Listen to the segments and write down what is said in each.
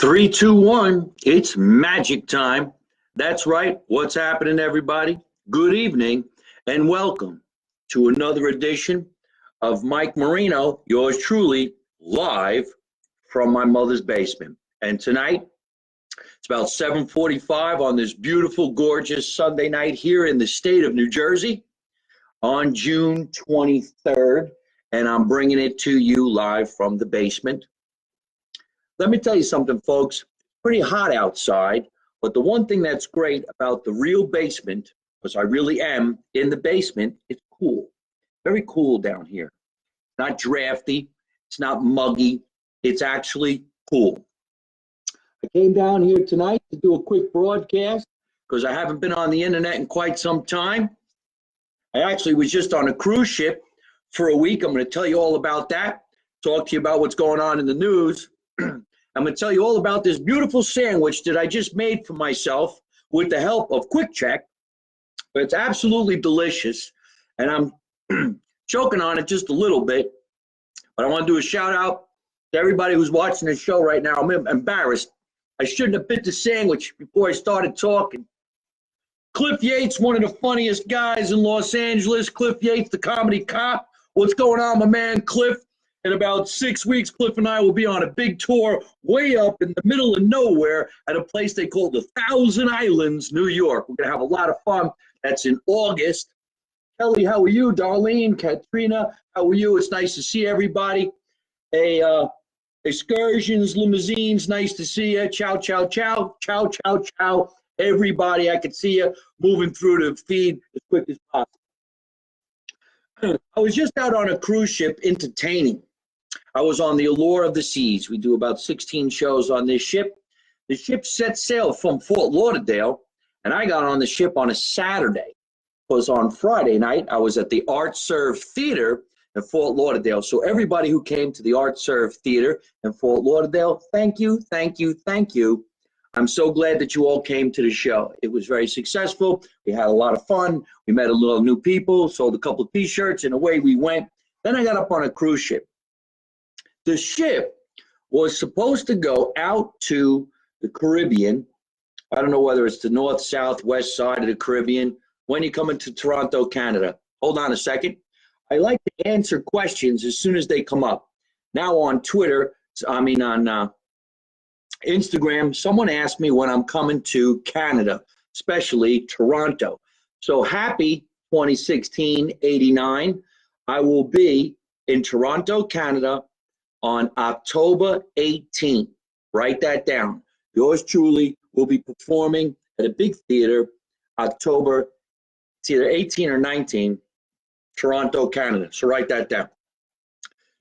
Three, two, one. It's magic time. That's right. What's happening, everybody? Good evening and welcome to another edition of Mike Marino, yours truly, live from my mother's basement. And tonight, it's about 7:45 on this beautiful, gorgeous Sunday night here in the state of New Jersey on June 23rd. And I'm bringing it to you live from the basement. Let me tell you something, folks. It's pretty hot outside, but the one thing that's great about the real basement, because I really am in the basement, it's cool. Very cool down here. Not drafty. It's not muggy. It's actually cool. I came down here tonight to do a quick broadcast because I haven't been on the internet in quite some time. I actually was just on a cruise ship for a week. I'm going to tell you all about that, talk to you about what's going on in the news. I'm going to tell you all about this beautiful sandwich that I just made for myself with the help of Quick Check. But it's absolutely delicious, and I'm choking on it just a little bit. But I want to do a shout out to everybody who's watching this show right now. I'm embarrassed. I shouldn't have bit the sandwich before I started talking. Cliff Yates, one of the funniest guys in Los Angeles. Cliff Yates, the comedy cop. What's going on, my man, Cliff? In about 6 weeks, Cliff and I will be on a big tour way up in the middle of nowhere at a place they call the Thousand Islands, New York. We're going to have a lot of fun. That's in August. Kelly, how are you? Darlene, Katrina, how are you? It's nice to see everybody. Excursions, limousines, nice to see you. Ciao, ciao, ciao, ciao, ciao, ciao. Everybody, I can see you moving through the feed as quick as possible. I was just out on a cruise ship entertaining. I was on the Allure of the Seas. We do about 16 shows on this ship. The ship set sail from Fort Lauderdale, and I got on the ship on a Saturday. Because on Friday night, I was at the Art Serve Theater in Fort Lauderdale. So everybody who came to the Art Serve Theater in Fort Lauderdale, thank you, thank you, thank you. I'm so glad that you all came to the show. It was very successful. We had a lot of fun. We met a little new people, sold a couple of T-shirts, and away we went. Then I got up on a cruise ship. The ship was supposed to go out to the Caribbean. I don't know whether it's the north, south, west side of the Caribbean. When you come into Toronto, Canada. Hold on a second. I like to answer questions as soon as they come up. Now on Twitter, on Instagram, someone asked me when I'm coming to Canada, especially Toronto. So happy 2016-89. I will be in Toronto, Canada on October 18th. Write that down. Yours truly will be performing at a big theater October, it's either 18 or 19, Toronto, Canada. So write that down.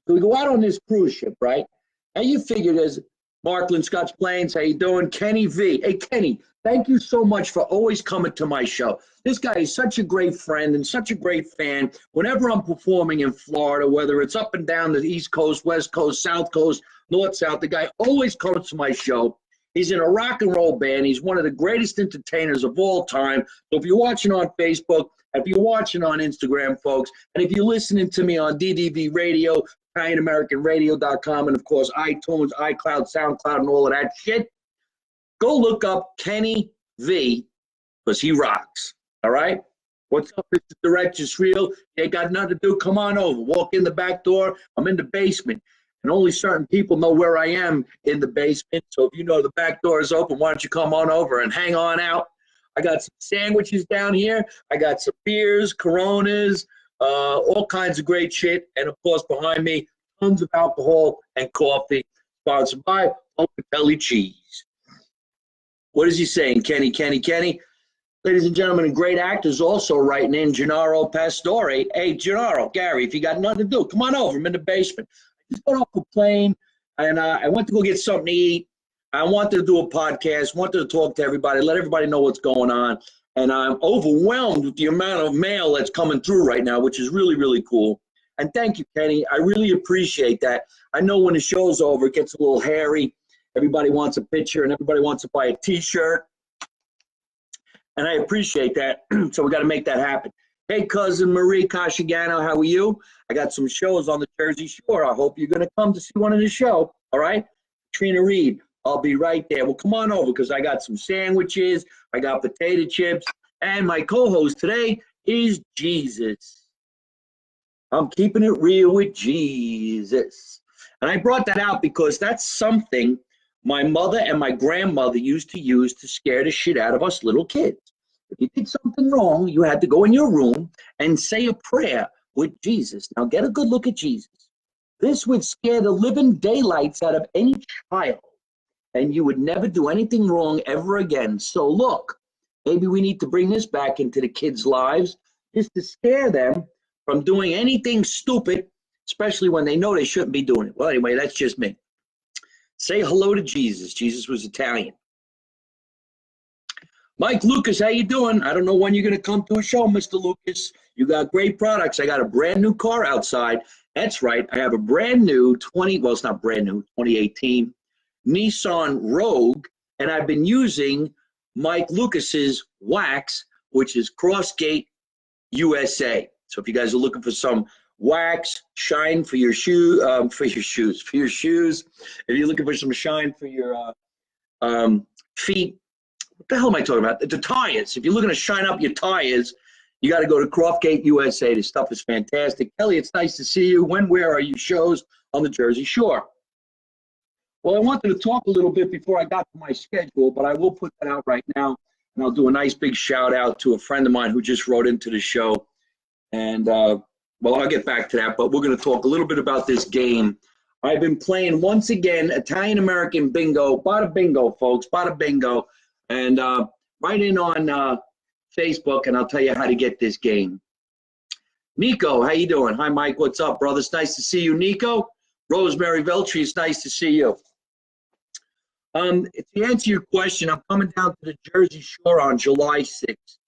So we go out on this cruise ship, right? And you figure there's Markland, Scotch Plains, how you doing? Kenny V. Hey, Kenny, thank you so much for always coming to my show. This guy is such a great friend and such a great fan. Whenever I'm performing in Florida, whether it's up and down the East Coast, West Coast, South Coast, North, South, the guy always comes to my show. He's in a rock and roll band. He's one of the greatest entertainers of all time. So if you're watching on Facebook, if you're watching on Instagram, folks, and if you're listening to me on DDV Radio, ItalianAmericanRadio.com, and of course iTunes, iCloud, SoundCloud, and all of that shit, go look up Kenny V, because he rocks. All right? What's up, Mr. Director Real? You ain't got nothing to do. Come on over. Walk in the back door. I'm in the basement. And only certain people know where I am in the basement. So if you know the back door is open, why don't you come on over and hang on out? I got some sandwiches down here. I got some beers, Coronas, all kinds of great shit. And, of course, behind me, tons of alcohol and coffee, sponsored by Untitled Cheese. What is he saying? Kenny, Kenny, Kenny. Ladies and gentlemen, and great actors also writing in, Gennaro Pastore. Hey, Gennaro, Gary, if you got nothing to do, come on over. I'm in the basement. I just got off a plane, and I went to go get something to eat. I wanted to do a podcast, wanted to talk to everybody, let everybody know what's going on. And I'm overwhelmed with the amount of mail that's coming through right now, which is really, really cool. And thank you, Kenny. I really appreciate that. I know when the show's over, it gets a little hairy. Everybody wants a picture, and everybody wants to buy a T-shirt. And I appreciate that. So we got to make that happen. Hey, cousin Marie Cashigano, how are you? I got some shows on the Jersey Shore. I hope you're going to come to see one of the show. All right? Trina Reed, I'll be right there. Well, come on over because I got some sandwiches, I got potato chips, and my co-host today is Jesus. I'm keeping it real with Jesus. And I brought that out because that's something my mother and my grandmother used to use to scare the shit out of us little kids. If you did something wrong, you had to go in your room and say a prayer with Jesus. Now get a good look at Jesus. This would scare the living daylights out of any child, and you would never do anything wrong ever again. So look, maybe we need to bring this back into the kids' lives just to scare them from doing anything stupid, especially when they know they shouldn't be doing it. Well, anyway, that's just me. Say hello to Jesus. Jesus was Italian. Mike Lucas, how you doing? I don't know when you're going to come to a show, Mr. Lucas. You got great products. I got a brand new car outside. That's right. I have a brand new it's not brand new, 2018 Nissan Rogue, and I've been using Mike Lucas's wax, which is Crossgate USA. So if you guys are looking for some wax, shine for your shoes. If you're looking for some shine for your feet, what the hell am I talking about? The tires. If you're looking to shine up your tires, you got to go to Crossgate USA. This stuff is fantastic. Kelly, it's nice to see you. Where are you shows on the Jersey Shore? Well, I wanted to talk a little bit before I got to my schedule, but I will put that out right now, and I'll do a nice big shout out to a friend of mine who just wrote into the show. And, well, I'll get back to that, but we're going to talk a little bit about this game. I've been playing, once again, Italian-American bingo. Bada bingo, folks. Bada bingo. And write in on Facebook, and I'll tell you how to get this game. Nico, how you doing? Hi, Mike. What's up, brother? It's nice to see you, Nico. Rosemary Veltri, it's nice to see you. To answer your question, I'm coming down to the Jersey Shore on July 6th.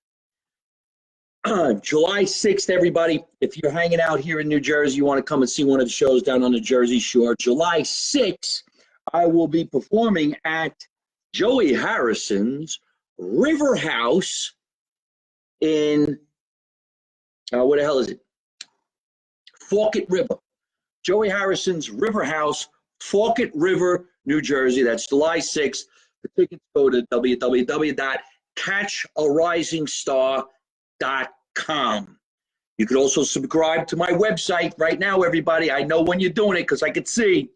July 6th, everybody, if you're hanging out here in New Jersey, you want to come and see one of the shows down on the Jersey Shore. July 6th, I will be performing at Joey Harrison's River House in, where the hell is it? Forkett River. Joey Harrison's River House, Forkett River, New Jersey. That's July 6th. The tickets go to www.catchaRisingStar.com. You could also subscribe to my website right now, everybody. I know when you're doing it because I could see.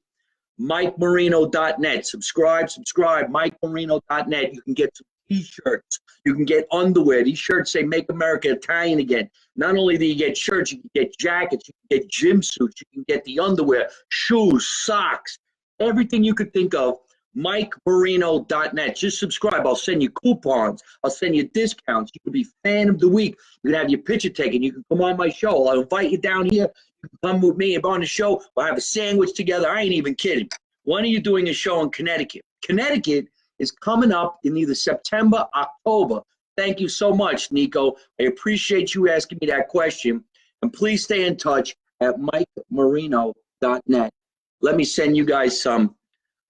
MikeMarino.net. Subscribe, MikeMarino.net. You can get some T-shirts. You can get underwear. These shirts say Make America Italian Again. Not only do you get shirts, you can get jackets, you can get gym suits, you can get the underwear, shoes, socks, everything you could think of. MikeMarino.net. Just subscribe. I'll send you coupons. I'll send you discounts. You can be fan of the week. You can have your picture taken. You can come on my show. I'll invite you down here. You can come with me and on the show. We'll have a sandwich together. I ain't even kidding. When are you doing a show in Connecticut? Connecticut is coming up in either September, October. Thank you so much, Nico. I appreciate you asking me that question. And please stay in touch at MikeMarino.net. Let me send you guys some.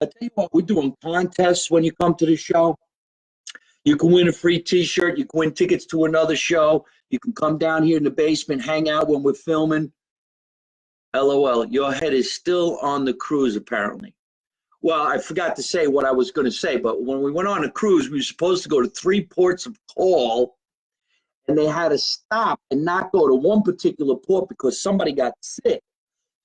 I'll tell you what, we're doing contests when you come to the show. You can win a free T-shirt. You can win tickets to another show. You can come down here in the basement, hang out when we're filming. LOL, your head is still on the cruise, apparently. Well, I forgot to say what I was going to say, but when we went on a cruise, we were supposed to go to 3 ports of call, and they had to stop and not go to one particular port because somebody got sick.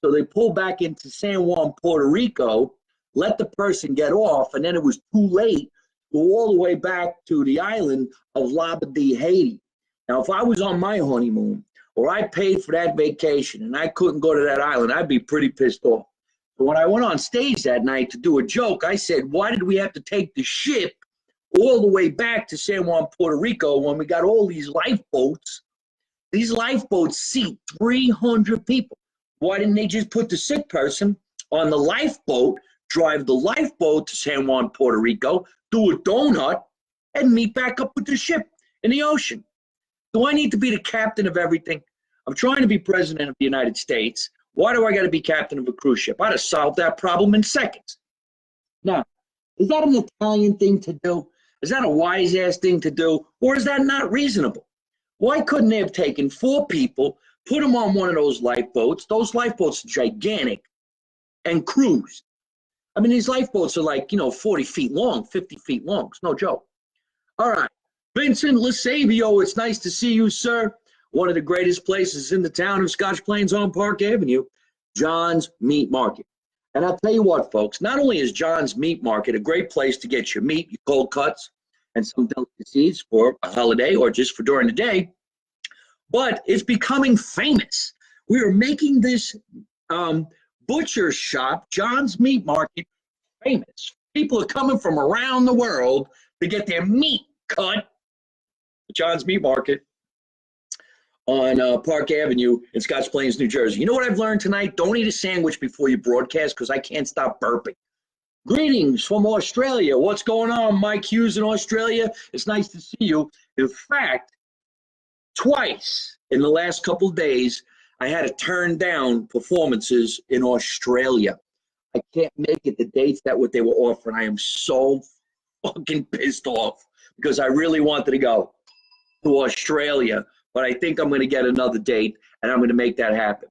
So they pulled back into San Juan, Puerto Rico, let the person get off, and then it was too late to go all the way back to the island of Labadee, Haiti. Now, if I was on my honeymoon or I paid for that vacation and I couldn't go to that island, I'd be pretty pissed off. But when I went on stage that night to do a joke, I said, why did we have to take the ship all the way back to San Juan, Puerto Rico when we got all these lifeboats? These lifeboats seat 300 people. Why didn't they just put the sick person on the lifeboat, drive the lifeboat to San Juan, Puerto Rico, do a donut, and meet back up with the ship in the ocean? Do I need to be the captain of everything? I'm trying to be president of the United States. Why do I got to be captain of a cruise ship? I'd have solved that problem in seconds. Now, is that an Italian thing to do? Is that a wise-ass thing to do? Or is that not reasonable? Why couldn't they have taken 4 people, put them on one of those lifeboats? Those lifeboats are gigantic, and cruised. I mean, these lifeboats are like, 40 feet long, 50 feet long. It's no joke. All right. Vincent Lasavio, it's nice to see you, sir. One of the greatest places in the town of Scotch Plains on Park Avenue, John's Meat Market. And I'll tell you what, folks, not only is John's Meat Market a great place to get your meat, your cold cuts, and some delicacies for a holiday or just for during the day, but it's becoming famous. We are making this butcher shop, John's Meat Market, famous. People are coming from around the world to get their meat cut at John's Meat Market on Park Avenue in Scotch Plains, New Jersey. You know what I've learned tonight? Don't eat a sandwich before you broadcast because I can't stop burping. Greetings from Australia. What's going on, Mike Hughes in Australia? It's nice to see you. In fact, twice in the last couple of days, I had to turn down performances in Australia. I can't make it the dates that what they were offering. I am so fucking pissed off because I really wanted to go to Australia, but I think I'm going to get another date and I'm going to make that happen.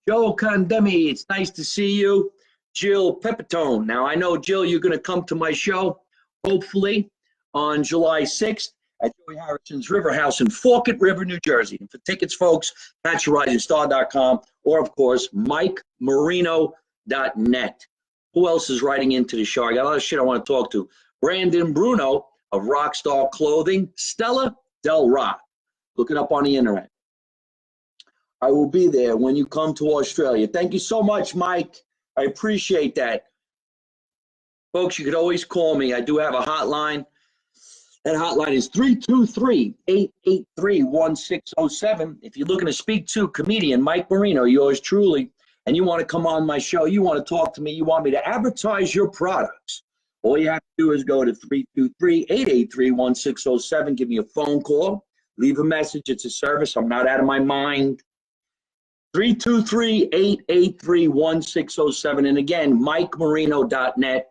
Joe Condemi, it's nice to see you. Jill Pepitone. Now, I know, Jill, you're going to come to my show, hopefully, on July 6th at Joey Harrison's River House in Forkett River, New Jersey. And for tickets, folks, catcharisingstar.com or, of course, MikeMarino.net. Who else is writing into the show? I got a lot of shit I want to talk to. Brandon Bruno of Rockstar Clothing. Stella Del Rock. Look it up on the internet. I will be there when you come to Australia. Thank you so much, Mike. I appreciate that. Folks, you could always call me. I do have a hotline. That hotline is 323-883-1607. If you're looking to speak to comedian Mike Marino, yours truly, and you want to come on my show, you want to talk to me, you want me to advertise your products, all you have to do is go to 323-883-1607. Give me a phone call. Leave a message. It's a service. I'm not out of my mind. 323-883-1607. And again, MikeMarino.net.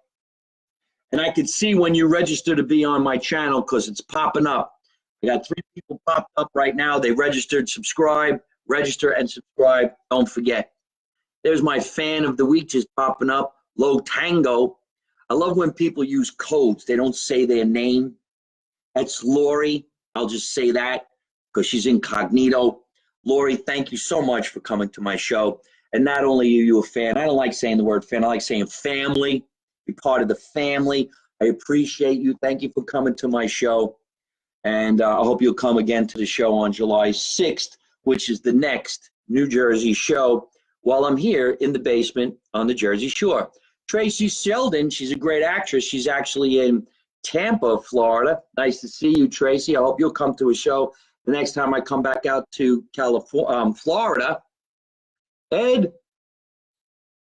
And I can see when you register to be on my channel because it's popping up. I got 3 people popped up right now. They registered, subscribe, register, and subscribe. Don't forget. There's my fan of the week just popping up, Low Tango. I love when people use codes. They don't say their name. That's Lori. I'll just say that because she's incognito. Lori, thank you so much for coming to my show. And not only are you a fan, I don't like saying the word fan, I like saying family. Be part of the family. I appreciate you. Thank you for coming to my show. And I hope you'll come again to the show on July 6th, which is the next New Jersey show, while I'm here in the basement on the Jersey Shore. Tracy Sheldon, she's a great actress. She's actually in Tampa, Florida. Nice to see you, Tracy. I hope you'll come to a show the next time I come back out to California, Florida. Ed,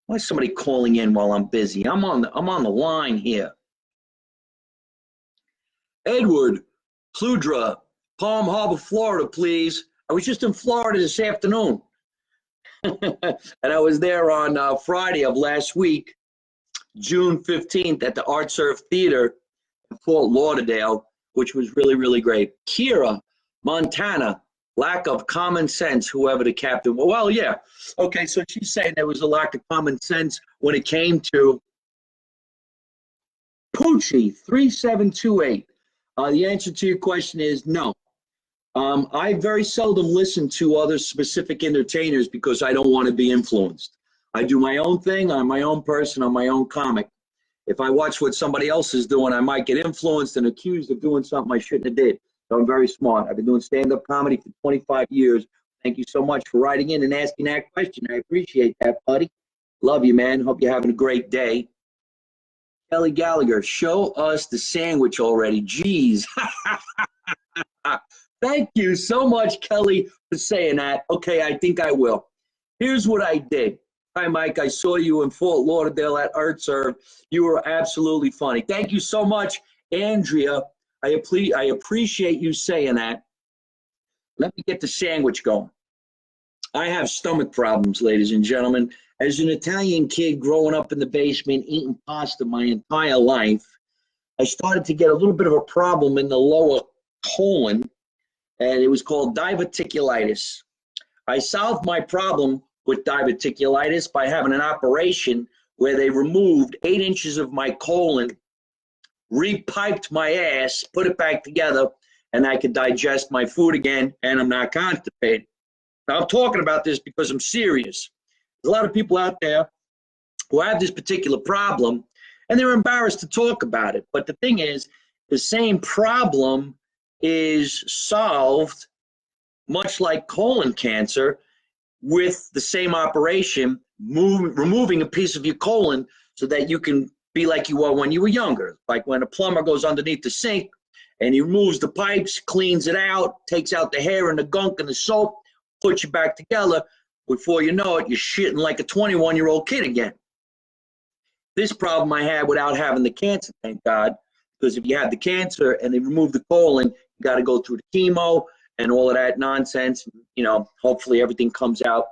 why is somebody calling in while I'm busy? I'm on the line here. Edward Pludra, Palm Harbor, Florida, please. I was just in Florida this afternoon. And I was there on Friday of last week, June 15th, at the Art Serve Theater in Fort Lauderdale, which was really, really great. Kira, Montana, lack of common sense, whoever the captain was. Well, yeah. Okay, so she's saying there was a lack of common sense when it came to Poochie 3728. The answer to your question is no. I very seldom listen to other specific entertainers because I don't want to be influenced. I do my own thing. I'm my own person. I'm my own comic. If I watch what somebody else is doing, I might get influenced and accused of doing something I shouldn't have did. So I'm very smart. I've been doing stand-up comedy for 25 years. Thank you so much for writing in and asking that question. I appreciate that, buddy. Love you, man. Hope you're having a great day. Kelly Gallagher, show us the sandwich already. Jeez. Thank you so much, Kelly, for saying that. Okay, I think I will. Here's what I did. Hi, Mike. I saw you in Fort Lauderdale at Art Serve. You were absolutely funny. Thank you so much, Andrea. I appreciate you saying that. Let me get the sandwich going. I have stomach problems, ladies and gentlemen. As an Italian kid growing up in the basement eating pasta my entire life, I started to get a little bit of a problem in the lower colon, and it was called diverticulitis. I solved my problem with diverticulitis by having an operation where they removed 8 inches of my colon, repiped my ass, put it back together, and I could digest my food again, and I'm not constipated. Now, I'm talking about this because I'm serious. There's a lot of people out there who have this particular problem, and they're embarrassed to talk about it. But the thing is, the same problem is solved, much like colon cancer, with the same operation, removing a piece of your colon so that you can be like you were when you were younger. Like when a plumber goes underneath the sink and he removes the pipes, cleans it out, takes out the hair and the gunk and the soap, puts you back together. Before you know it, you're shitting like a 21-year-old kid again. This problem I had without having the cancer, thank God, because if you had the cancer and they remove the colon, you got to go through the chemo and all of that nonsense. You know, hopefully everything comes out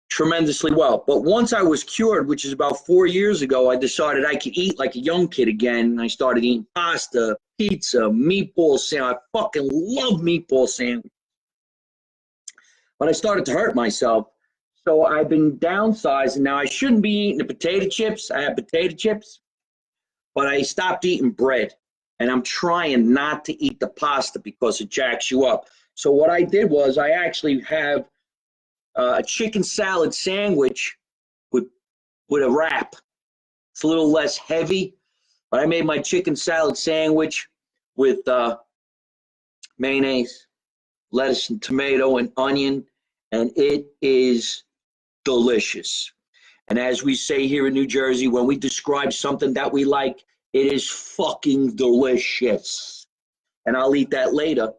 tremendously well. But once I was cured, which is about 4 years ago, I decided I could eat like a young kid again. And I started eating pasta, pizza, meatball sandwich. I fucking love meatball sandwich. But I started to hurt myself. So I've been downsizing. Now, I shouldn't be eating the potato chips. I have potato chips. But I stopped eating bread. And I'm trying not to eat the pasta because it jacks you up. So what I did was I actually have a chicken salad sandwich with a wrap. It's a little less heavy, but I made my chicken salad sandwich with mayonnaise, lettuce and tomato and onion, and it is delicious. And as we say here in New Jersey, when we describe something that we like, it is fucking delicious. And I'll eat that later.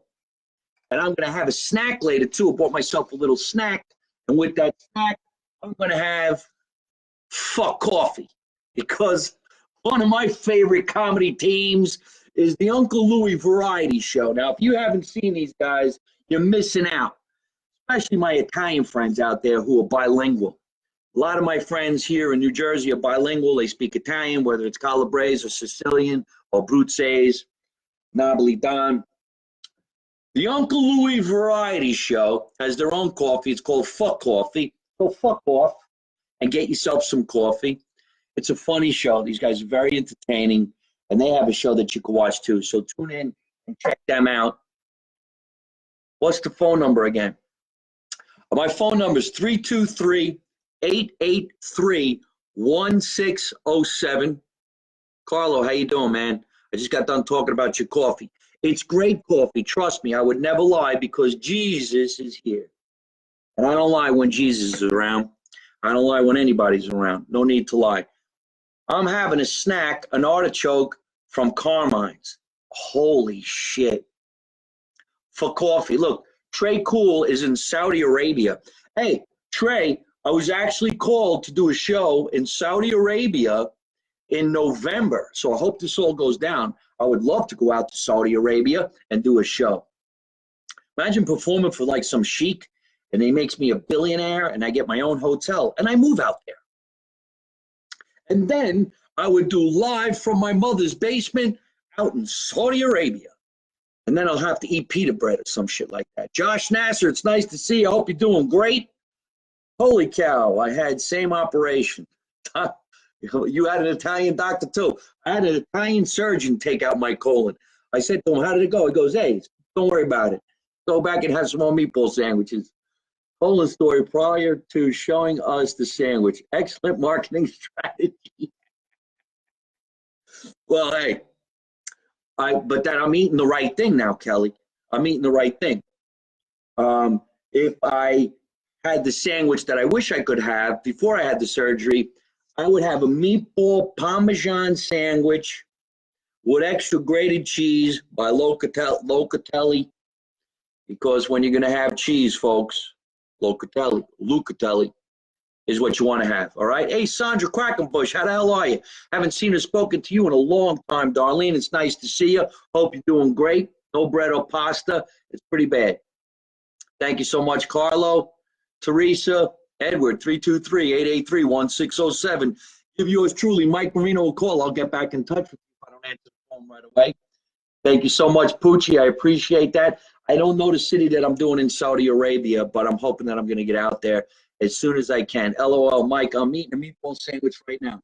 And I'm going to have a snack later, too. I bought myself a little snack. And with that snack, I'm going to have coffee. Because one of my favorite comedy teams is the Uncle Louie Variety Show. Now, if you haven't seen these guys, you're missing out. Especially my Italian friends out there who are bilingual. A lot of my friends here in New Jersey are bilingual. They speak Italian, whether it's Calabrese or Sicilian or Bruzzese, Napolitan. The Uncle Louie Variety Show has their own coffee. It's called Fuck Coffee. So fuck off and get yourself some coffee. It's a funny show. These guys are very entertaining, and they have a show that you can watch too. So tune in and check them out. What's the phone number again? My phone number is 323-883-1607. Carlo, how you doing, man? I just got done talking about your coffee. It's great coffee. Trust me, I would never lie because Jesus is here. And I don't lie when Jesus is around. I don't lie when anybody's around. No need to lie. I'm having a snack, an artichoke from Carmine's. Holy shit. For coffee. Look, Trey Cool is in Saudi Arabia. Hey, Trey, I was actually called to do a show in Saudi Arabia in November. So I hope this all goes down. I would love to go out to Saudi Arabia and do a show. Imagine performing for like some sheik and he makes me a billionaire and I get my own hotel and I move out there. And then I would do live from my mother's basement out in Saudi Arabia. And then I'll have to eat pita bread or some shit like that. Josh Nasser, it's nice to see you. I hope you're doing great. Holy cow, I had same operation. You had an Italian doctor too. I had an Italian surgeon take out my colon. I said to him, how did it go? He goes, hey, don't worry about it. Go back and have some more meatball sandwiches. Colon story prior to showing us the sandwich. Excellent marketing strategy. Well, hey, but that I'm eating the right thing now, Kelly. I'm eating the right thing. If I had the sandwich that I wish I could have before I had the surgery, I would have a meatball Parmesan sandwich with extra grated cheese by Locatelli. Because when you're going to have cheese, folks, Locatelli is what you want to have. All right. Hey, Sandra Quackenbush, how the hell are you? Haven't seen or spoken to you in a long time, Darlene. It's nice to see you. Hope you're doing great. No bread or pasta. It's pretty bad. Thank you so much, Carlo, Teresa, Edward, 323-883-1607. Give yours truly, Mike Marino, a call. I'll get back in touch with you if I don't answer the phone right away. Thank you so much, Poochie. I appreciate that. I don't know the city that I'm doing in Saudi Arabia, but I'm hoping that I'm going to get out there as soon as I can. LOL, Mike, I'm eating a meatball sandwich right now.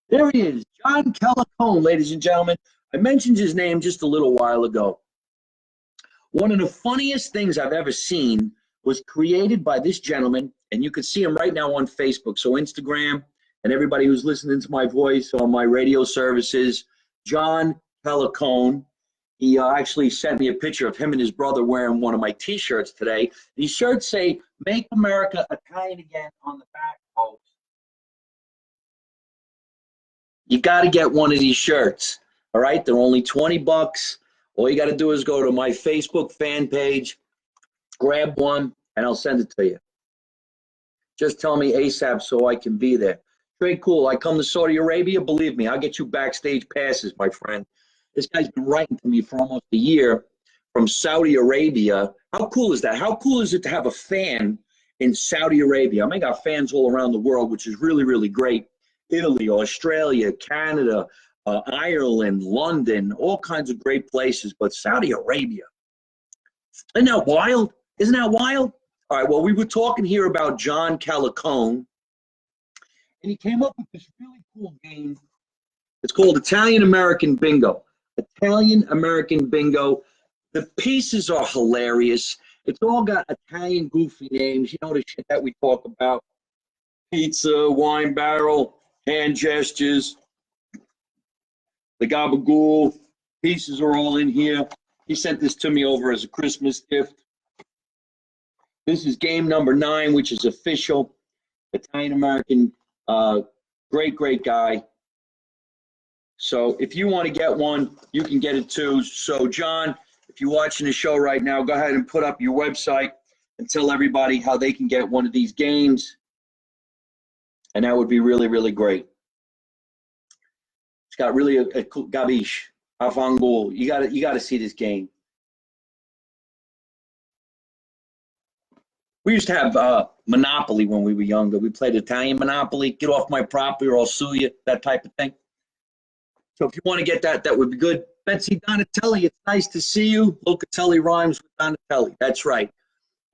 There he is, John Callicone, ladies and gentlemen. I mentioned his name just a little while ago. One of the funniest things I've ever seen was created by this gentleman, and you can see him right now on Facebook. So Instagram and everybody who's listening to my voice on my radio services, John Callicone. He actually sent me a picture of him and his brother wearing one of my T-shirts today. These shirts say, "Make America Italian Again" on the back, folks. You got to get one of these shirts, all right? They're only 20 bucks. All you got to do is go to my Facebook fan page, grab one, and I'll send it to you. Just tell me ASAP so I can be there. Very cool. I come to Saudi Arabia, believe me, I'll get you backstage passes, my friend. This guy's been writing to me for almost a year from Saudi Arabia. How cool is that? How cool is it to have a fan in Saudi Arabia? I mean, I got fans all around the world, which is really, really great. Italy, Australia, Canada, Ireland, London, all kinds of great places. But Saudi Arabia, isn't that wild? Isn't that wild? All right, well, we were talking here about John Callicone, and he came up with this really cool game. It's called Italian American Bingo. Italian American Bingo. The pieces are hilarious. It's all got Italian goofy names. You know the shit that we talk about. Pizza, wine barrel, hand gestures, the gabagool. Pieces are all in here. He sent this to me over as a Christmas gift. This is game number 9, which is official. Italian American, great, great guy. So if you want to get one, you can get it too. So John, if you're watching the show right now, go ahead and put up your website and tell everybody how they can get one of these games. And that would be really, really great. It's got really a cool gabish, afangul. You gotta see this game. We used to have Monopoly when we were younger. We played Italian Monopoly. Get off my property or I'll sue you, that type of thing. So if you want to get that, that would be good. Betsy Donatelli, it's nice to see you. Locatelli rhymes with Donatelli. That's right.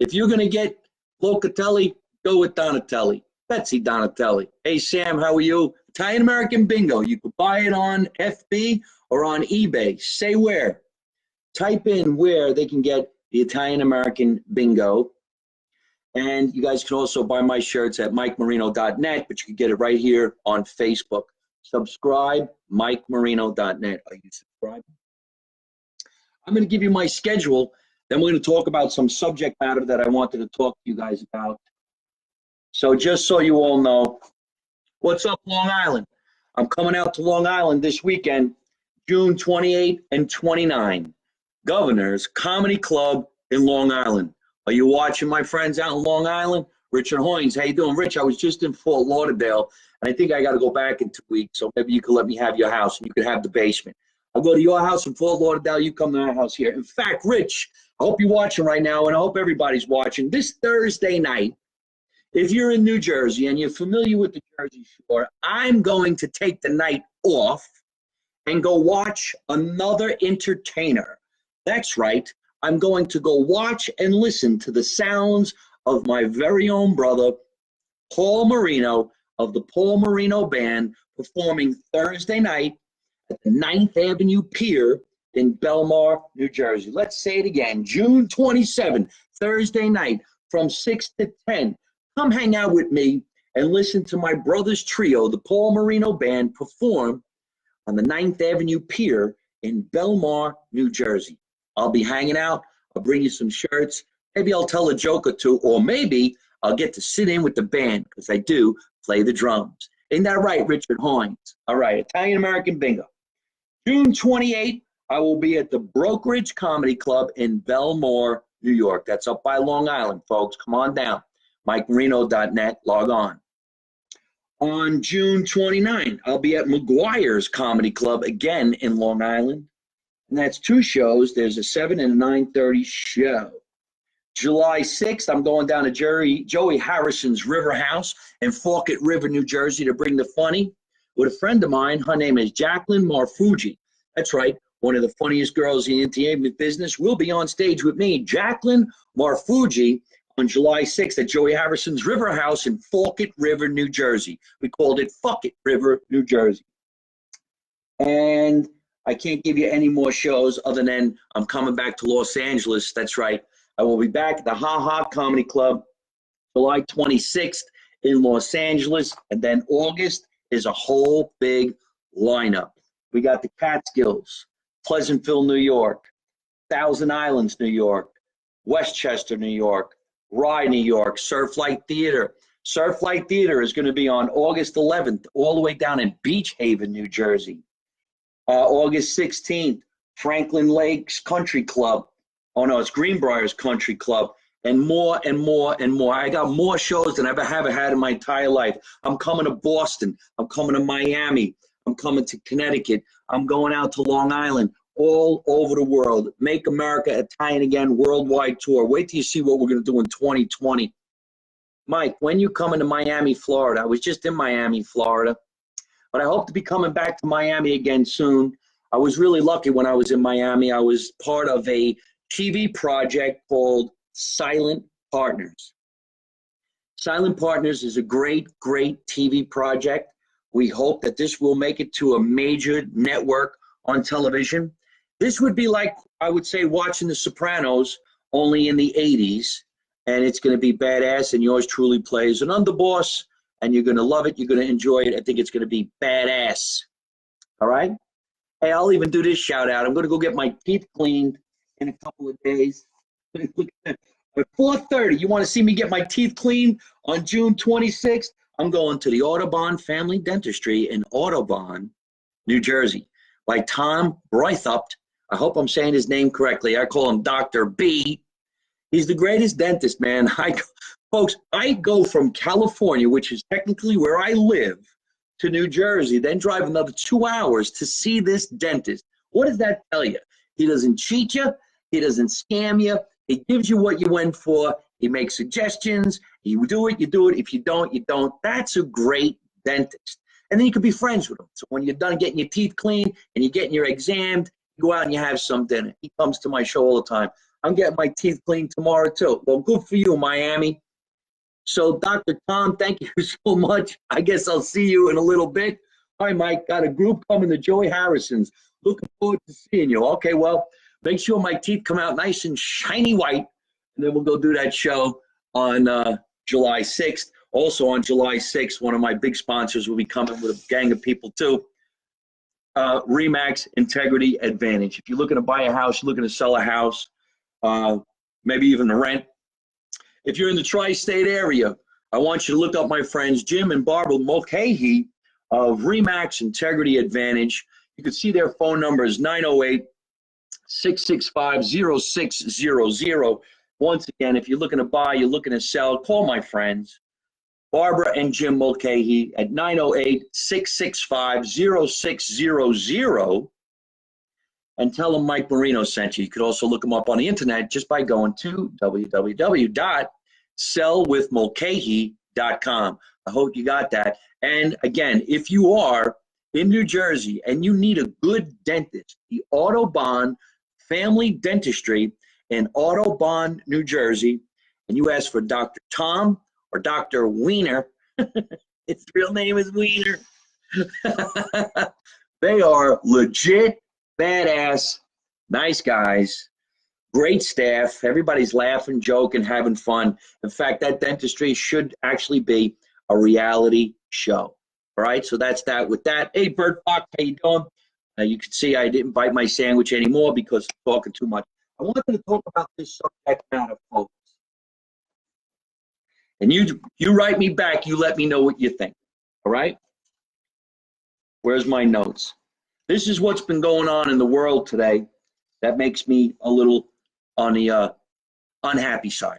If you're going to get Locatelli, go with Donatelli. Betsy Donatelli. Hey, Sam, how are you? Italian American Bingo. You could buy it on FB or on eBay. Say where. Type in where they can get the Italian American Bingo. And you guys can also buy my shirts at MikeMarino.net, but you can get it right here on Facebook. Subscribe, MikeMarino.net. Are you subscribing? I'm going to give you my schedule. Then we're going to talk about some subject matter that I wanted to talk to you guys about. So just so you all know, what's up, Long Island? I'm coming out to Long Island this weekend, June 28 and 29. Governor's Comedy Club in Long Island. Are you watching, my friends out in Long Island? Richard Hoynes, how you doing? Rich, I was just in Fort Lauderdale, and I think I got to go back in 2 weeks, so maybe you could let me have your house, and you could have the basement. I'll go to your house in Fort Lauderdale, you come to our house here. In fact, Rich, I hope you're watching right now, and I hope everybody's watching. This Thursday night, if you're in New Jersey and you're familiar with the Jersey Shore, I'm going to take the night off and go watch another entertainer. That's right. I'm going to go watch and listen to the sounds of my very own brother, Paul Marino, of the Paul Marino Band, performing Thursday night at the 9th Avenue Pier in Belmar, New Jersey. Let's say it again, June 27th, Thursday night from 6 to 10. Come hang out with me and listen to my brother's trio, the Paul Marino Band, perform on the 9th Avenue Pier in Belmar, New Jersey. I'll be hanging out. I'll bring you some shirts. Maybe I'll tell a joke or two, or maybe I'll get to sit in with the band because I do play the drums. Isn't that right, Richard Hoynes? All right, Italian American Bingo. June 28th, I will be at the Brokerage Comedy Club in Belmar, New York. That's up by Long Island, folks. Come on down. MikeMarino.net. Log on. On June 29th, I'll be at McGuire's Comedy Club again in Long Island. And that's 2 shows. There's a 7 and a 9:30 show. July 6th, I'm going down to Joey Harrison's River House in Forkett River, New Jersey to bring the funny with a friend of mine. Her name is Jacqueline Marfuji. That's right. One of the funniest girls in the entertainment business will be on stage with me. Jacqueline Marfuji. on July 6th at Joey Harrison's River House in Falkett River, New Jersey. We called it Fuckett River, New Jersey. And I can't give you any more shows other than I'm coming back to Los Angeles. That's right. I will be back at the Ha Ha Comedy Club July 26th in Los Angeles. And then August is a whole big lineup. We got the Catskills, Pleasantville, New York, Thousand Islands, New York, Westchester, New York, Rye, New York, Surflight Theater. Surflight Theater is going to be on August 11th, all the way down in Beach Haven, New Jersey. August 16th, Franklin Lakes Country Club. Oh no, it's Greenbriers Country Club. And more and more and more. I got more shows than I ever have had in my entire life. I'm coming to Boston. I'm coming to Miami. I'm coming to Connecticut. I'm going out to Long Island. All over the world. Make America Italian Again worldwide tour. Wait till you see what we're going to do in 2020. Mike, when you coming to Miami, Florida? I was just in Miami, Florida. But I hope to be coming back to Miami again soon. I was really lucky when I was in Miami. I was part of a TV project called Silent Partners. Silent Partners is a great, great TV project. We hope that this will make it to a major network on television. This would be like, I would say, watching The Sopranos, only in the 80s. And it's going to be badass, and yours truly plays an underboss, and you're going to love it. You're going to enjoy it. I think it's going to be badass. All right? Hey, I'll even do this shout out. I'm going to go get my teeth cleaned in a couple of days. At 4:30, you want to see me get my teeth cleaned on June 26th? I'm going to the Audubon Family Dentistry in Audubon, New Jersey, by Tom Breithupt. I hope I'm saying his name correctly. I call him Dr. B. He's the greatest dentist, man. Folks, I go from California, which is technically where I live, to New Jersey, then drive another 2 hours to see this dentist. What does that tell you? He doesn't cheat you. He doesn't scam you. He gives you what you went for. He makes suggestions. You do it, you do it. If you don't, you don't. That's a great dentist. And then you can be friends with him. So when you're done getting your teeth cleaned and you're getting your exam, you go out and you have some dinner. He comes to my show all the time. I'm getting my teeth cleaned tomorrow, too. Well, good for you, Miami. So, Dr. Tom, thank you so much. I guess I'll see you in a little bit. All right, Mike, got a group coming to Joey Harrison's. Looking forward to seeing you. Okay, well, make sure my teeth come out nice and shiny white, and then we'll go do that show on July 6th. Also on July 6th, one of my big sponsors will be coming with a gang of people, too. Remax Integrity Advantage. If you're looking to buy a house, you're looking to sell a house, maybe even to rent. If you're in the tri-state area, I want you to look up my friends Jim and Barbara Mulcahy of Remax Integrity Advantage. You can see their phone number is 908-665-0600. Once again, if you're looking to buy, you're looking to sell, call my friends Barbara and Jim Mulcahy at 908-665-0600. And tell them Mike Marino sent you. You could also look them up on the internet just by going to www.sellwithmulcahy.com. I hope you got that. And again, if you are in New Jersey and you need a good dentist, the Audubon Family Dentistry in Audubon, New Jersey, and you ask for Dr. Tom or Dr. Wiener, his real name is Wiener. They are legit badass, nice guys, great staff. Everybody's laughing, joking, having fun. In fact, that dentistry should actually be a reality show. All right, so that's that. With that, hey, Bert Fox, how you doing? You can see I didn't bite my sandwich anymore because I'm talking too much. I wanted to talk about this subject matter, folks. And you write me back. You let me know what you think. All right? Where's my notes? This is what's been going on in the world today that makes me a little on the unhappy side.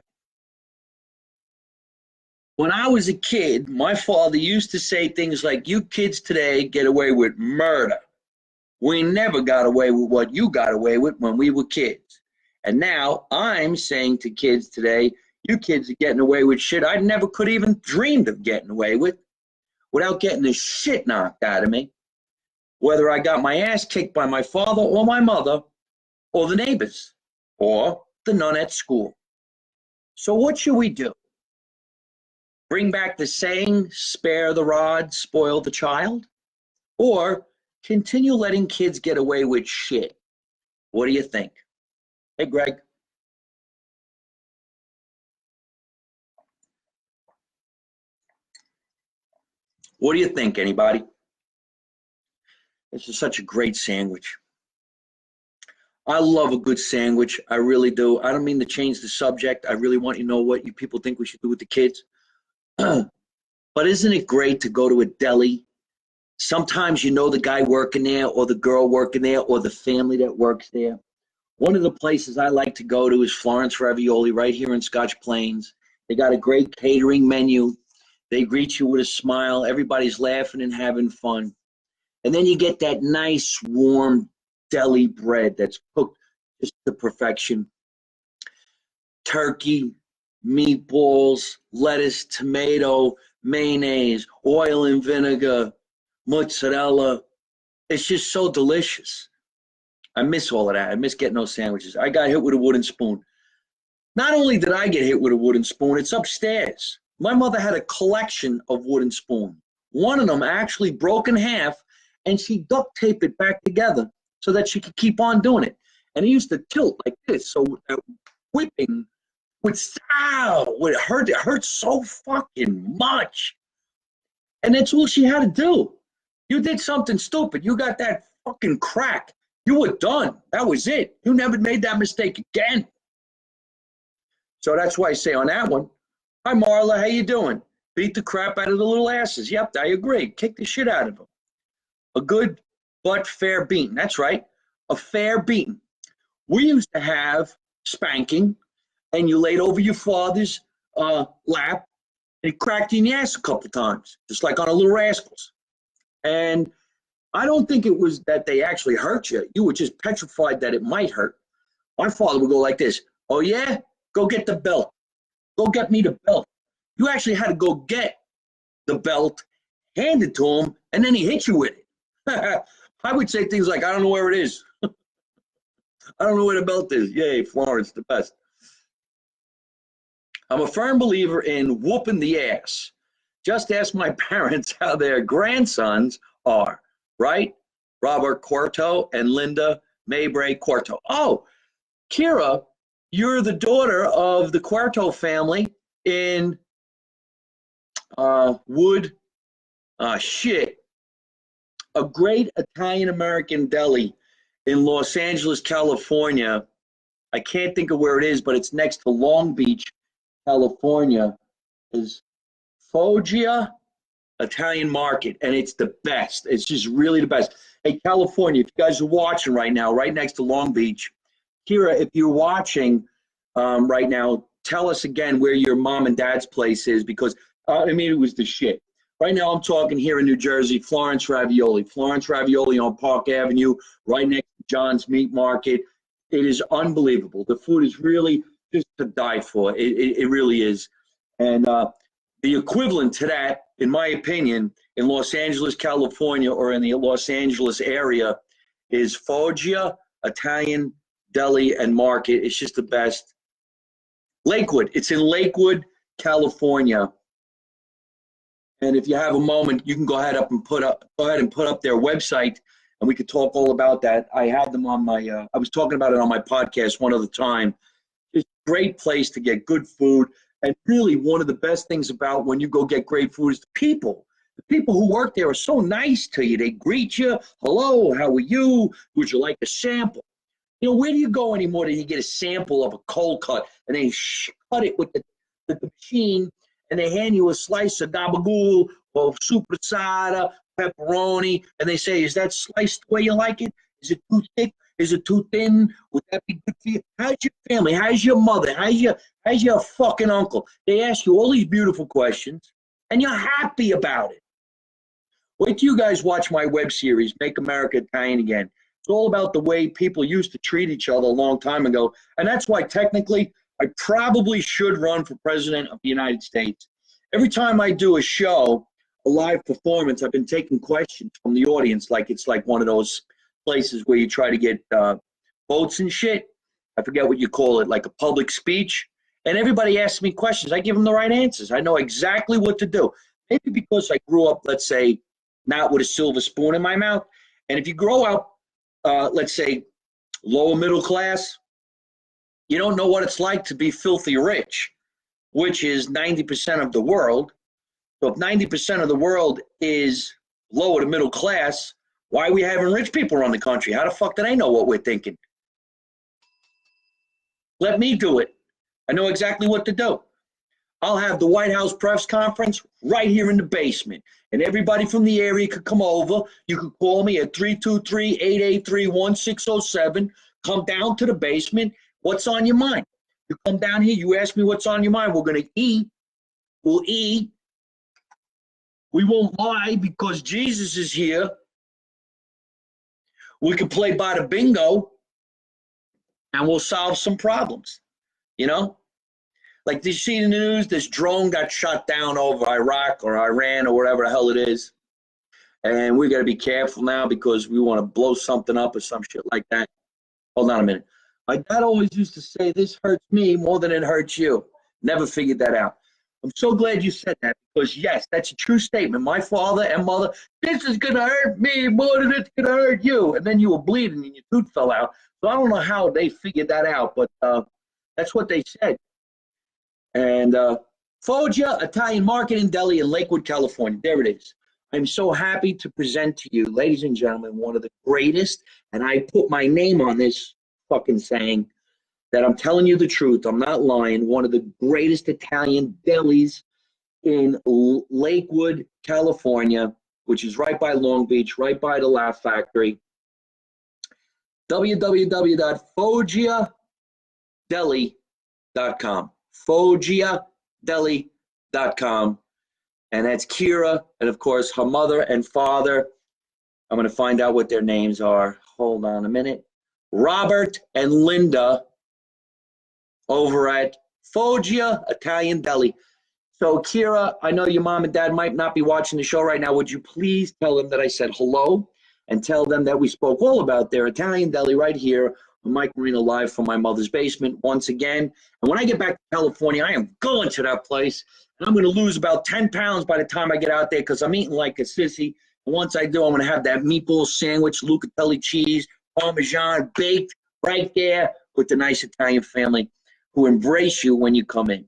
When I was a kid, my father used to say things like, you kids today get away with murder. We never got away with what you got away with when we were kids. And now I'm saying to kids today, you kids are getting away with shit I never could even dreamed of getting away with without getting the shit knocked out of me. Whether I got my ass kicked by my father or my mother or the neighbors or the nun at school. So what should we do? Bring back the saying, spare the rod, spoil the child? Or continue letting kids get away with shit? What do you think? Hey, Greg. What do you think, anybody? This is such a great sandwich. I love a good sandwich. I really do. I don't mean to change the subject. I really want you to know what you people think we should do with the kids. But isn't it great to go to a deli? Sometimes you know the guy working there or the girl working there or the family that works there. One of the places I like to go to is Florence Ravioli right here in Scotch Plains. They got a great catering menu. They greet you with a smile. Everybody's laughing and having fun. And then you get that nice warm deli bread that's cooked just to perfection. Turkey, meatballs, lettuce, tomato, mayonnaise, oil and vinegar, mozzarella. It's just so delicious. I miss all of that. I miss getting those sandwiches. I got hit with a wooden spoon. Not only did I get hit with a wooden spoon, it's upstairs. My mother had a collection of wooden spoons. One of them actually broke in half, and she duct taped it back together so that she could keep on doing it. And it used to tilt like this, so that whipping would sound. It hurt so fucking much. And that's all she had to do. You did something stupid. You got that fucking crack. You were done. That was it. You never made that mistake again. So that's why I say on that one, hi, Marla, how you doing? Beat the crap out of the little asses. Yep, I agree. Kick the shit out of them. A good but fair beating. That's right. A fair beating. We used to have spanking, and you laid over your father's lap, and he cracked you in the ass a couple times, just like on a Little Rascals. And I don't think it was that they actually hurt you. You were just petrified that it might hurt. My father would go like this. Oh, yeah? Go get the belt. Go get me the belt. You actually had to go get the belt, hand it to him, and then he hit you with it. I would say things like, I don't know where it is. I don't know where the belt is. Yay, Florence, the best. I'm a firm believer in whooping the ass. Just ask my parents how their grandsons are, right? Robert Quarto and Linda Maybray Quarto. Oh, Kira, you're the daughter of the Quarto family in Wood. A great Italian-American deli in Los Angeles, California. I can't think of where it is, but it's next to Long Beach, California, is Foggia Italian Market, and it's the best. It's just really the best. Hey, California, if you guys are watching right now, right next to Long Beach, Kira, if you're watching right now, tell us again where your mom and dad's place is, because it was the shit. Right now, I'm talking here in New Jersey, Florence Ravioli. Florence Ravioli on Park Avenue, right next to John's Meat Market. It is unbelievable. The food is really just to die for. It really is. And the equivalent to that, in my opinion, in Los Angeles, California, or in the Los Angeles area, is Foggia Italian Deli and Market. It's just the best. Lakewood. It's in Lakewood, California. And if you have a moment, you can go ahead and put up their website, and we could talk all about that. I had them on my. I was talking about it on my podcast one other time. It's a great place to get good food, and really one of the best things about when you go get great food is the people. The people who work there are so nice to you. They greet you. Hello, how are you? Would you like a sample? You know, where do you go anymore that you get a sample of a cold cut and they cut it with the machine? And they hand you a slice of gabagool or supersada, pepperoni, and they say, is that sliced the way you like it? Is it too thick? Is it too thin? Would that be good for you? How's your family? How's your mother? How's your fucking uncle? They ask you all these beautiful questions, and you're happy about it. Wait till you guys watch my web series, Make America Italian Again. It's all about the way people used to treat each other a long time ago, and that's why technically I probably should run for president of the United States. Every time I do a show, a live performance, I've been taking questions from the audience, like it's like one of those places where you try to get votes and shit. I forget what you call it, like a public speech. And everybody asks me questions. I give them the right answers. I know exactly what to do. Maybe because I grew up, let's say, not with a silver spoon in my mouth. And if you grow up, let's say, lower middle class, you don't know what it's like to be filthy rich, which is 90% of the world. So if 90% of the world is lower to middle class, why are we having rich people run the country? How the fuck do they know what we're thinking? Let me do it. I know exactly what to do. I'll have the White House press conference right here in the basement. And everybody from the area could come over. You could call me at 323-883-1607. Come down to the basement. What's on your mind? You come down here, you ask me what's on your mind. We're going to eat. We'll eat. We won't lie because Jesus is here. We can play by the bingo and we'll solve some problems, you know? Like, did you see in the news, this drone got shot down over Iraq or Iran or whatever the hell it is. And we got to be careful now because we want to blow something up or some shit like that. Hold on a minute. My dad always used to say, this hurts me more than it hurts you. Never figured that out. I'm so glad you said that because, yes, that's a true statement. My father and mother, this is going to hurt me more than it's going to hurt you. And then you were bleeding and your tooth fell out. So I don't know how they figured that out, but that's what they said. And Foggia Italian Market and Deli in Lakewood, California. There it is. I'm so happy to present to you, ladies and gentlemen, one of the greatest, and I put my name on this fucking saying that I'm telling you the truth. I'm not lying. One of the greatest Italian delis in Lakewood, California, which is right by Long Beach, right by the Laugh Factory. www.foggiadeli.com. foggiadeli.com. And that's Kira, and of course her mother and father. I'm going to find out what their names are. Hold on a minute. Robert and Linda over at Foggia Italian Deli. So Kira, I know your mom and dad might not be watching the show right now. Would you please tell them that I said hello and tell them that we spoke all about their Italian deli right here on Mike Marino live from my mother's basement once again. And when I get back to California, I am going to that place. And I'm going to lose about 10 pounds by the time I get out there because I'm eating like a sissy. And once I do, I'm going to have that meatball sandwich, Lucatelli cheese, Parmesan, baked right there with the nice Italian family who embrace you when you come in.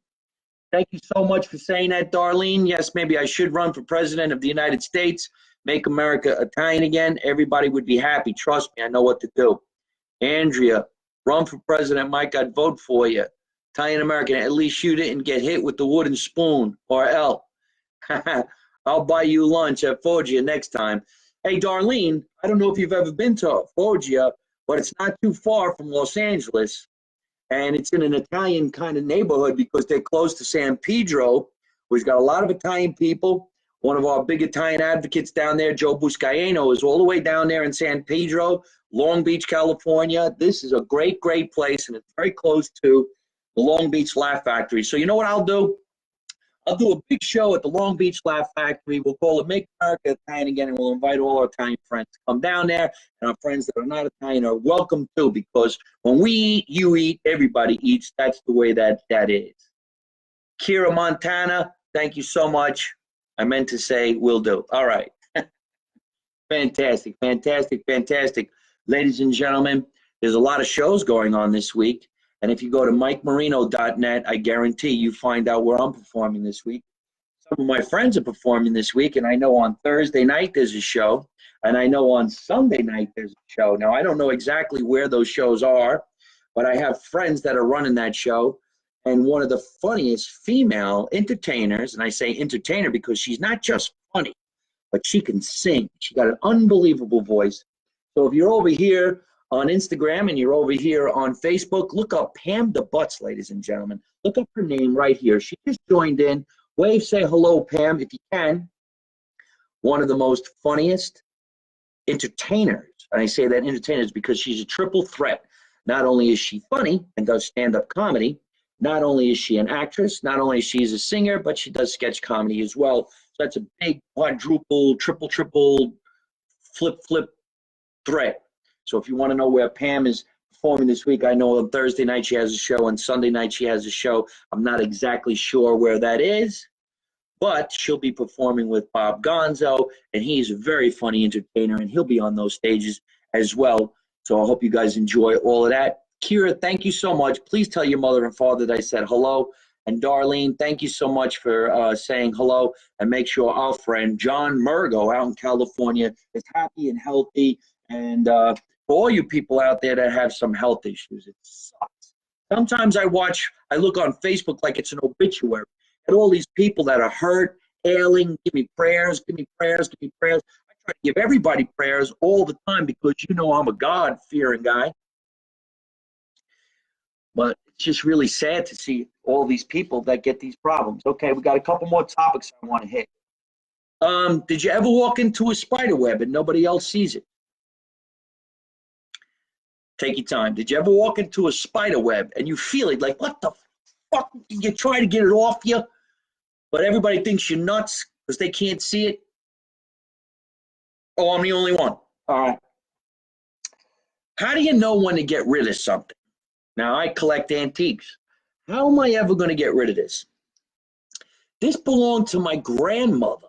Thank you so much for saying that, Darlene. Yes, maybe I should run for president of the United States, make America Italian again. Everybody would be happy. Trust me, I know what to do. Andrea, run for president. Mike, I'd vote for you. Italian American, at least you didn't get hit with the wooden spoon. Or L. I'll buy you lunch at Foggia next time. Hey, Darlene, I don't know if you've ever been to Foggia, but it's not too far from Los Angeles. And it's in an Italian kind of neighborhood because they're close to San Pedro, which got a lot of Italian people. One of our big Italian advocates down there, Joe Buscaino, is all the way down there in San Pedro, Long Beach, California. This is a great, great place, and it's very close to the Long Beach Laugh Factory. So you know what I'll do? I'll do a big show at the Long Beach Laugh Factory. We'll call it Make America Italian Again, and we'll invite all our Italian friends to come down there. And our friends that are not Italian are welcome too, because when we eat, you eat, everybody eats. That's the way that is. Kira Montana, thank you so much. I meant to say will do. All right. Fantastic, fantastic, fantastic. Ladies and gentlemen, there's a lot of shows going on this week. And if you go to MikeMarino.net, I guarantee you find out where I'm performing this week. Some of my friends are performing this week, and I know on Thursday night there's a show, and I know on Sunday night there's a show. Now, I don't know exactly where those shows are, but I have friends that are running that show, and one of the funniest female entertainers, and I say entertainer because she's not just funny, but she can sing. She got an unbelievable voice. So if you're over here on Instagram and you're over here on Facebook, look up Pam the Butts, ladies and gentlemen. Look up her name right here. She just joined in. Wave, say hello, Pam, if you can. One of the most funniest entertainers. And I say that entertainers because she's a triple threat. Not only is she funny and does stand-up comedy, not only is she an actress, not only is she a singer, but she does sketch comedy as well. So that's a big quadruple, triple, flip threat. So if you want to know where Pam is performing this week. I know on Thursday night she has a show, and Sunday night she has a show. I'm not exactly sure where that is, but she'll be performing with Bob Gonzo, and he's a very funny entertainer, and he'll be on those stages as well. So I hope you guys enjoy all of that. Kira, thank you so much. Please tell your mother and father that I said hello. And Darlene, thank you so much for saying hello. And make sure our friend John Murgo out in California is happy and healthy. And for all you people out there that have some health issues, it sucks. Sometimes I look on Facebook like it's an obituary. And all these people that are hurt, ailing, give me prayers, give me prayers, give me prayers. I try to give everybody prayers all the time because you know I'm a God-fearing guy. But it's just really sad to see all these people that get these problems. Okay, we got a couple more topics I want to hit. Did you ever walk into a spider web and nobody else sees it? Take your time. Did you ever walk into a spider web and you feel it like, what the fuck? You try to get it off you, but everybody thinks you're nuts because they can't see it? Oh, I'm the only one. All right. How do you know when to get rid of something? Now, I collect antiques. How am I ever going to get rid of this? This belonged to my grandmother.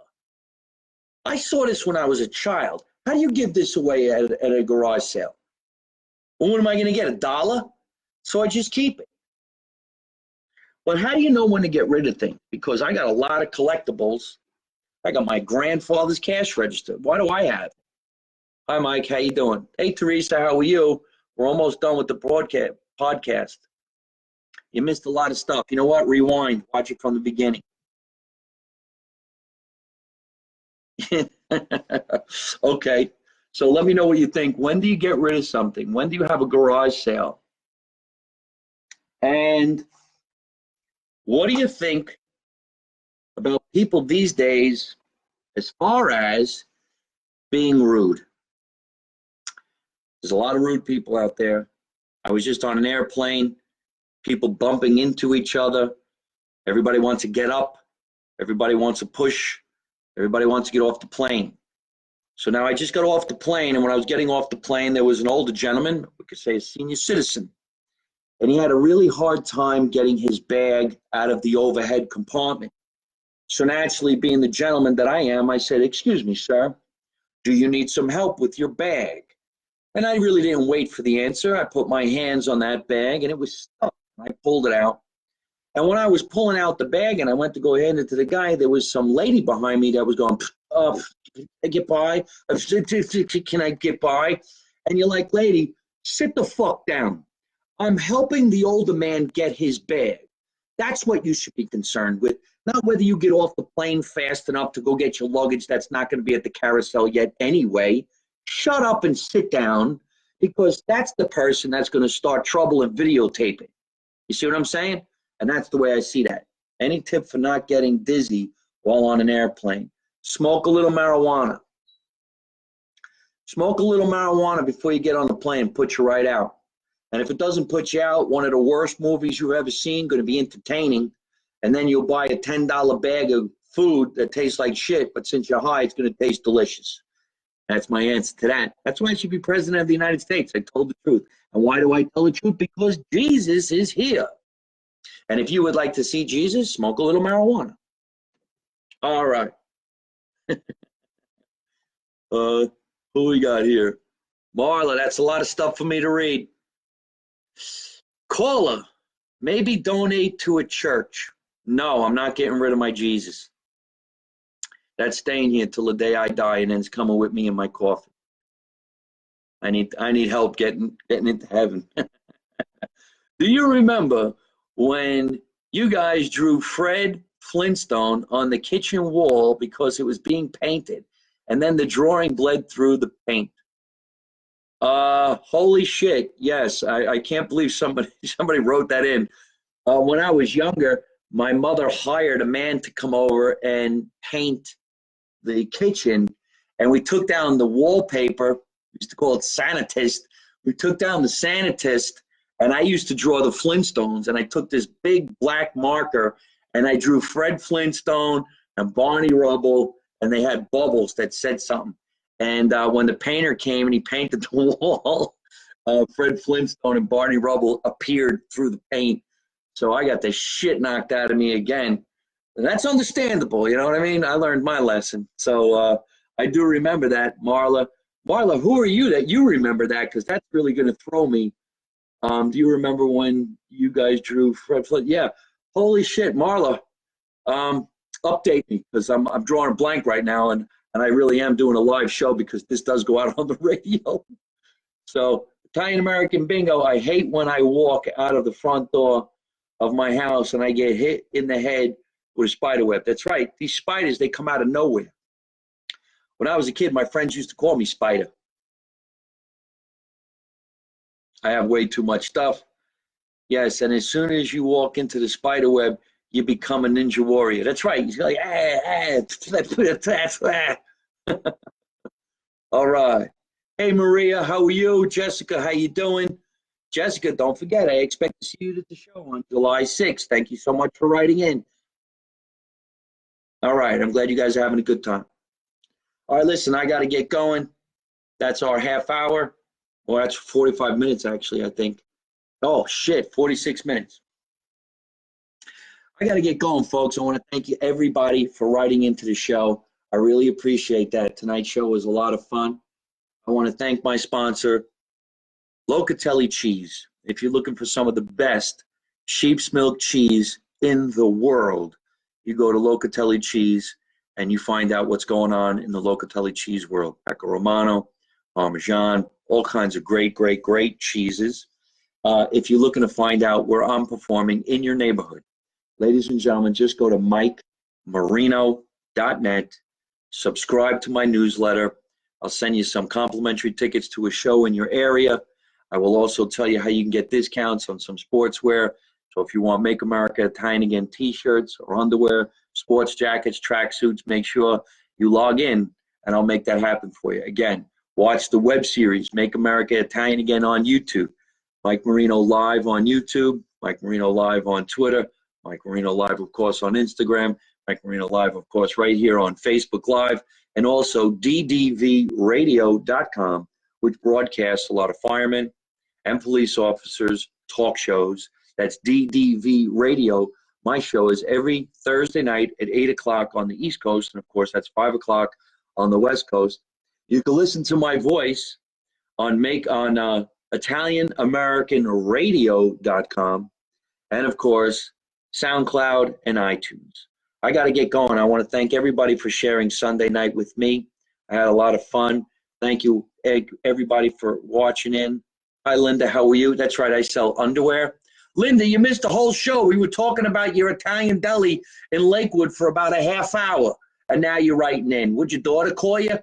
I saw this when I was a child. How do you give this away at a garage sale? Well, what am I going to get, $1? So I just keep it. But how do you know when to get rid of things? Because I got a lot of collectibles. I got my grandfather's cash register. Why do I have it? Hi, Mike. How you doing? Hey, Teresa. How are you? We're almost done with the podcast. You missed a lot of stuff. You know what? Rewind. Watch it from the beginning. Okay. So let me know what you think. When do you get rid of something? When do you have a garage sale? And what do you think about people these days as far as being rude? There's a lot of rude people out there. I was just on an airplane, people bumping into each other. Everybody wants to get up. Everybody wants to push. Everybody wants to get off the plane. So now I just got off the plane, and when I was getting off the plane, there was an older gentleman, we could say a senior citizen, and he had a really hard time getting his bag out of the overhead compartment. So naturally, being the gentleman that I am, I said, "Excuse me, sir, do you need some help with your bag?" And I really didn't wait for the answer. I put my hands on that bag, and it was stuck. I pulled it out. And when I was pulling out the bag and I went to go hand it to the guy, there was some lady behind me that was going, can I get by? Can I get by? And you're like, lady, sit the fuck down. I'm helping the older man get his bag. That's what you should be concerned with. Not whether you get off the plane fast enough to go get your luggage that's not going to be at the carousel yet anyway. Shut up and sit down, because that's the person that's going to start trouble and videotaping. You see what I'm saying? And that's the way I see that. Any tip for not getting dizzy while on an airplane? Smoke a little marijuana. Smoke a little marijuana before you get on the plane. Put you right out. And if it doesn't put you out, one of the worst movies you've ever seen, going to be entertaining, and then you'll buy a $10 bag of food that tastes like shit, but since you're high, it's going to taste delicious. That's my answer to that. That's why I should be president of the United States. I told the truth. And why do I tell the truth? Because Jesus is here. And if you would like to see Jesus, smoke a little marijuana. All right. Who we got here? Marla, that's a lot of stuff for me to read. Caller, maybe donate to a church. No, I'm not getting rid of my Jesus. That's staying here till the day I die, and then it's coming with me in my coffin. I need help getting into heaven. Do you remember when you guys drew Fred Flintstone on the kitchen wall because it was being painted, and then the drawing bled through the paint? Holy shit! Yes, I can't believe somebody wrote that in. When I was younger, my mother hired a man to come over and paint the kitchen, and we took down the wallpaper. We used to call it sanitist. We took down the sanitist, and I used to draw the Flintstones, and I took this big black marker and I drew Fred Flintstone and Barney Rubble, and they had bubbles that said something. And when the painter came and he painted the wall, Fred Flintstone and Barney Rubble appeared through the paint. So I got the shit knocked out of me again. And that's understandable, you know what I mean? I learned my lesson. So I do remember that, Marla. Marla, who are you that you remember that? Because that's really going to throw me. Do you remember when you guys drew Fred Flint? Yeah. Holy shit, Marla. Update me, because I'm drawing a blank right now, and I really am doing a live show because this does go out on the radio. So Italian American Bingo, I hate when I walk out of the front door of my house and I get hit in the head with a spider web. That's right. These spiders, they come out of nowhere. When I was a kid, my friends used to call me Spider. I have way too much stuff. Yes, and as soon as you walk into the spider web, you become a ninja warrior. That's right. He's like, all right. Hey, Maria, how are you? Jessica, how you doing? Jessica, don't forget, I expect to see you at the show on July 6th. Thank you so much for writing in. All right, I'm glad you guys are having a good time. All right, listen, I got to get going. That's our half hour. Well, that's 45 minutes, actually, I think. Oh, shit, 46 minutes. I got to get going, folks. I want to thank you, everybody, for writing into the show. I really appreciate that. Tonight's show was a lot of fun. I want to thank my sponsor, Locatelli Cheese. If you're looking for some of the best sheep's milk cheese in the world, you go to Locatelli Cheese and you find out what's going on in the Locatelli cheese world. Pecorino Romano, Parmesan, all kinds of great, great, great cheeses. If you're looking to find out where I'm performing in your neighborhood, ladies and gentlemen, just go to MikeMarino.net, subscribe to my newsletter. I'll send you some complimentary tickets to a show in your area. I will also tell you how you can get discounts on some sportswear. So if you want Make America Italian Again t-shirts or underwear, sports jackets, tracksuits, make sure you log in and I'll make that happen for you. Again, watch the web series, Make America Italian Again on YouTube. Mike Marino Live on YouTube, Mike Marino Live on Twitter, Mike Marino Live, of course, on Instagram, Mike Marino Live, of course, right here on Facebook Live, and also ddvradio.com, which broadcasts a lot of firemen and police officers talk shows. That's DDV Radio. My show is every Thursday night at 8 o'clock on the East Coast, and of course, that's 5 o'clock on the West Coast. You can listen to my voice on ItalianAmericanRadio.com, and of course, SoundCloud and iTunes. I got to get going. I want to thank everybody for sharing Sunday night with me. I had a lot of fun. Thank you, everybody, for watching in. Hi, Linda. How are you? That's right. I sell underwear. Linda, you missed the whole show. We were talking about your Italian deli in Lakewood for about a half hour, and now you're writing in. Would your daughter call you?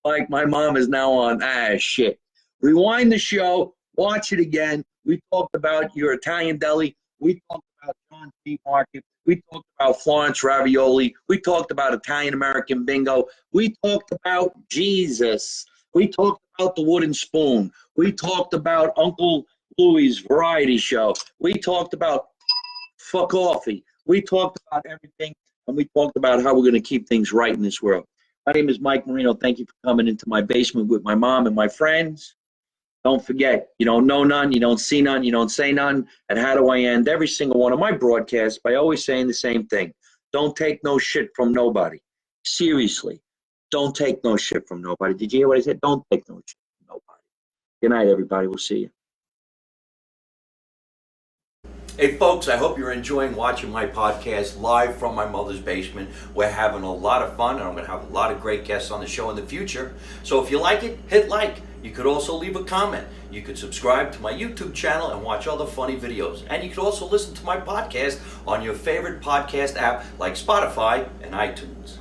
Like my mom is now on. Shit. Rewind the show. Watch it again. We talked about your Italian deli. We talked about John's Meat Market. We talked about Florence Ravioli. We talked about Italian American Bingo. We talked about Jesus. We talked about the wooden spoon. We talked about Uncle Louie's variety show. We talked about coffee. We talked about everything, and we talked about how we're going to keep things right in this world. My name is Mike Marino. Thank you for coming into my basement with my mom and my friends. Don't forget, you don't know none, you don't see none, you don't say none. And how do I end every single one of my broadcasts? By always saying the same thing. Don't take no shit from nobody. Seriously, don't take no shit from nobody. Did you hear what I said? Don't take no shit from nobody. Good night, everybody. We'll see you. Hey folks, I hope you're enjoying watching my podcast live from my mother's basement. We're having a lot of fun, and I'm going to have a lot of great guests on the show in the future. So if you like it, hit like. You could also leave a comment. You could subscribe to my YouTube channel and watch other funny videos. And you could also listen to my podcast on your favorite podcast app like Spotify and iTunes.